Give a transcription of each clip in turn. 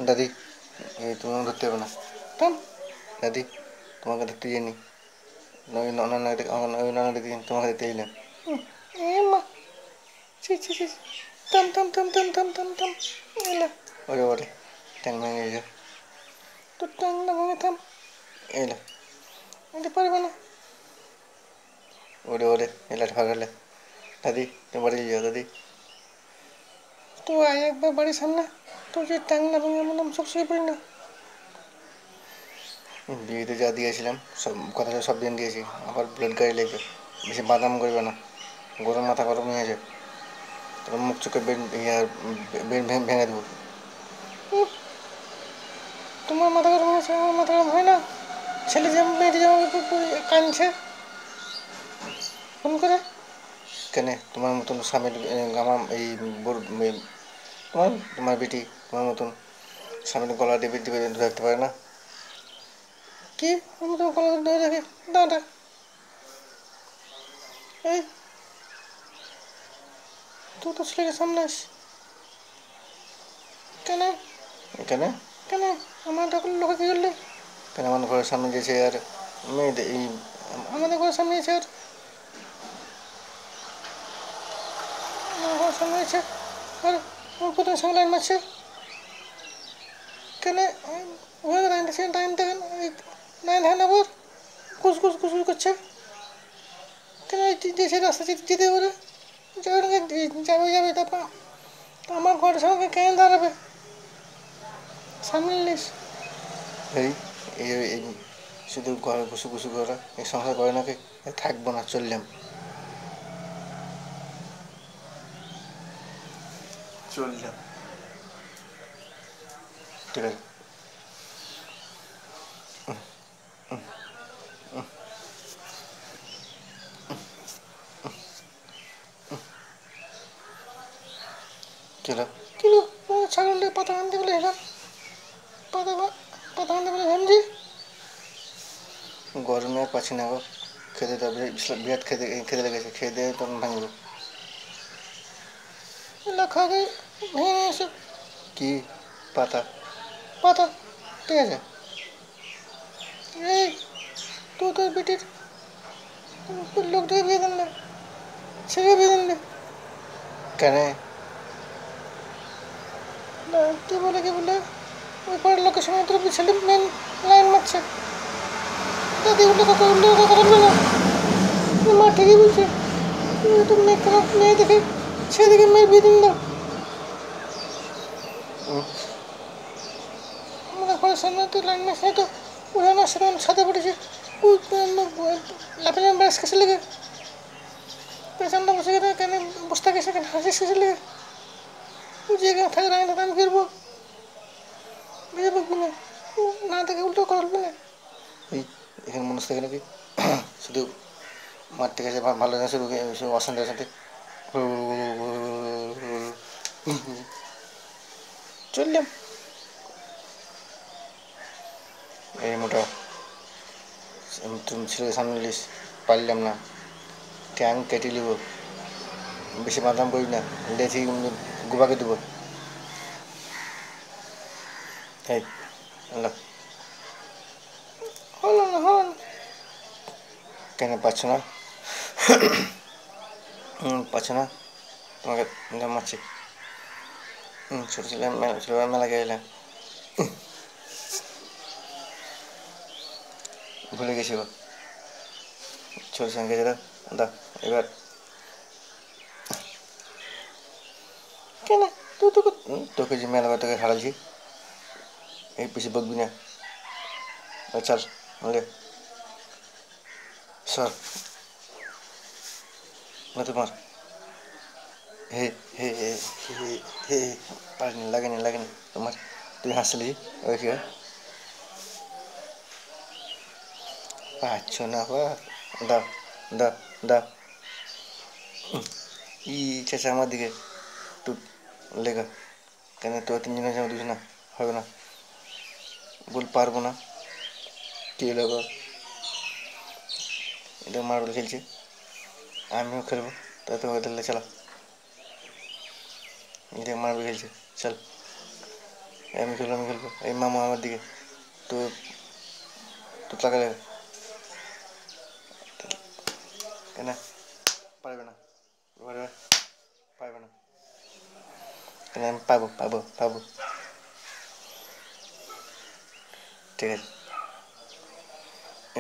দাদি তোমাকে ধরতে হবে না, থাম দাদি, তোমাকে ধরতে যাইনি, ওই নানা দিদি তোমাকে ধরতে এলাম। এ মা, ছি ছি ছি, থাম থাম থাম থাম থাম থাম থাম, এলা ওরে ওরে, ট্যাং ভেঙে গেছে তোর, ট্যাং না ভেঙে থাম, এলা এটা পারবে না, ওরে ওরে এলা ঠকালে। দাদি তুমি বাড়ি যাও দাদি, তো আয় একবার বাড়ির সামনে, তোর যে ট্যাং না ভেঙে আমার নাম সব শুয়ে পড়ি না। বিয়েতে যা দিয়েছিলাম সব কথাটা সব দিন দিয়েছি, আবার ব্লাড গাড়ি লেগে, বেশি বাদাম করবে না, গরম মাথা গরম হয়ে আছে, তোর মুখ চোখে বেন ভেঙে দেবো। তোমার মাথা গরম হয়েছে, আমার মাথা গরম হয় না? ছেলে যে মেয়েটি যেমন কাঁদছে ফোন করে, কেন তোমার মতন স্বামীর আমার এই তোমার তোমার বেটি তোমার মতন স্বামীর গলা টিপে টিপে ধরে রাখতে পারে না? কি আমি তোমার গলা ধরে রাখি? দাদা এই তুই তো ছেলেকে সামনে আস। কেন কেন কেন আমার তখন লোকে কি করলে? কেন আমার ঘরের সামনে গেছে আর মেয়েদের এই আমাদের ঘরের সামনে গেছে আর আমার ঘরের সামনে গেছে আর আমার প্রথম সঙ্গে লাইন মারছে। কেন ওই লাইন দেখছেন, লাইন দেখেন, লাইন দেখেন আবার ঘুষ ঘুষ ঘুষ করছে। কেন দেশে রাস্তা যেতে পারে, যাবে যাবে, তারপর আমার ঘরের সঙ্গে কেন দাঁড়াবে? সামনে নিস এই এই শুধু ঘরে ঘুষু ঘুষু করা, এই সংসার করে নাকি? থাকবো না, চললাম, চললাম, ঠিক আছে। চলো কিলো ছাগলের পাতা আনতে বলে এলাম, পাতা পাতা আনতে বলে হেমজি, গরমে আর পাচ্ছি না গো, খেতে তো বিরাট খেতে খেতে লেগেছে, খেয়ে দিয়ে তখন ভাঙবো। খাগে ভেঙে নিয়ে এসো। কি পাতা? পাতা ঠিক আছে। এই তুই তোর বেটির লোকটাকে বিয়ে দেন না, ছেড়ে বিয়ে দেন না। কেন? কি বলে কি বলে ওই পাড়ার লোকের সঙ্গে তোর ছেলে মেন লাইন মারছে, দাদি উল্টো কথা বলবে না, মা ঠিকই বলছে, তো মেয়ে দেখে ছেলে দেখে মেয়ে বিয়ে দিন না। আমাদের ঘরের সামনে তো লাইন মারছে, তো উড়ানোর সাথে সাথে পড়েছে, লাফে ব্যাস খেসে লেগে পেছনটা বসে গেলে কেন বসতে গেছে, কেন হাসি শেষে লেগে যে থাকে রাঙা আমি ফিরবো বুঝে পারবি না, না দেখে উল্টো করবি না। এই এখানে মানুষ থাকে নাকি? শুধু মারতে গেছে ভালো না, শুধু অশান্তি অশান্তি চললাম। এই মোটা তুমি ছেলেকে সামনে নিলিস, পারলাম না, ট্যাং কেটে নিব, বেশি বাদাম করি না, লেথি গোবাকে দেবো। এই আল্লাহ হলো না, হলো না, কেন পাচ্ছ না? পাচ্ছ না, তোমাকে মারছি। ছোটো ছেলে ছোটোবেলা মেলা গেছিলাম, ভুলে গেছি গো, ছোটোর সঙ্গে গেছিলাম। দা এবার কেন তুই তোকে তোকে যে মেলা তোকে হারালছি, এই বেশি বকবি না, চল রে সর না তোমার। হে হে হে হে হে পারিনি, লাগেনি লাগেনি তোমার, তুই হাসলি ওই কি পাচ্ছ না বা, দাও দাও দাও, ই চেঁচা আমার দিকে, তুই লেগা, কেন তো তিনজনের যেমন দিস না, হবে না, বল পারবো না, কি লেগো, এটা মার্বেল খেলছি, আমিও খেলবো, তাই তোমাকে ধরলে চলো, এটা মার্বেল খেলছে, চল। আমি খেলবো এই মামা আমার দিকে। তো তো তাকালে কেন পারবে না, পারবে পারবে না কেন? আমি পাবো। ঠিক আছে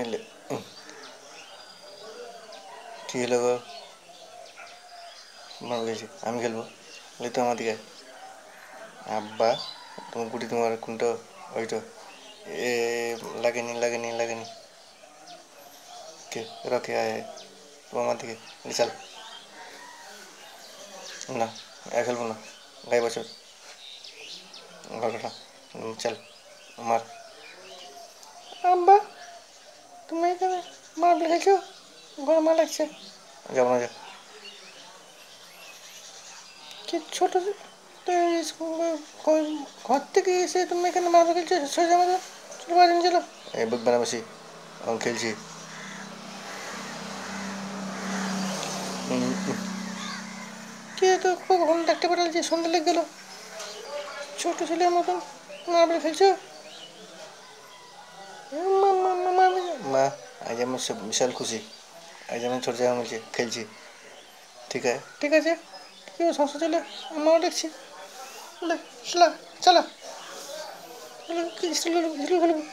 এলে কী হলো গো? মার গেছি আমি খেলবো বলে তো আমার দিকে আব্বা তোমার গুটি তোমার কোনটা? ওইটা এ লাগেনি কে রকে আয় তোমার আমার দিকে চল না খেলবো না গায়ে বছর ঘরটা চল মার। আব্বা তুমি এখানে মার্বেল খেলছো? গরমা লাগছে। যাবো না যা। কি ছোট তো ঘর থেকে এসে তুমি এখানে মার্বেল খেলছো? সোজা মতো চলো বাইরে নিয়ে চলো। এই বুক বানাবসি আমি খেলছি। কে তো খুব ঘুম ডাকতে পাঠালছে, সন্ধ্যা লেগে গেলো। ছোট ছেলের মতন মার্বেল খেলছো? মা আজ আমি বিশাল খুশি, আজ আমি ছোট জায়গা মিলছে খেলছি। ঠিক আছে কেউ সমস্যা চলে আমাও দেখছি। চলো চলো খেলবো।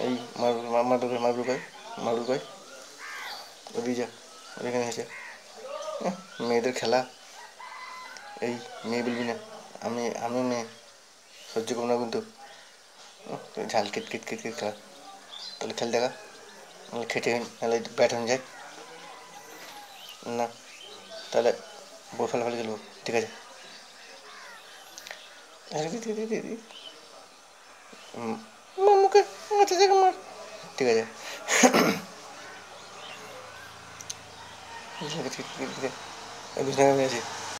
এই মারুল ভাই ওদিকে যা, ওইখানে এসে মেয়েদের খেলা, এই মেয়ে বলবি না, আমি মেয়ে সহ্য করবো না কিন্তু। ঝাল কিট খেলা, তাহলে খেল দেখা, নাহলে খেটে নাহলে ব্যাট হয়ে যায় না, তাহলে বল ফেলাফেলি খেলবো। ঠিক আছে মুখে আচ্ছা জায়গা মার। ঠিক আছে বিছানা আছে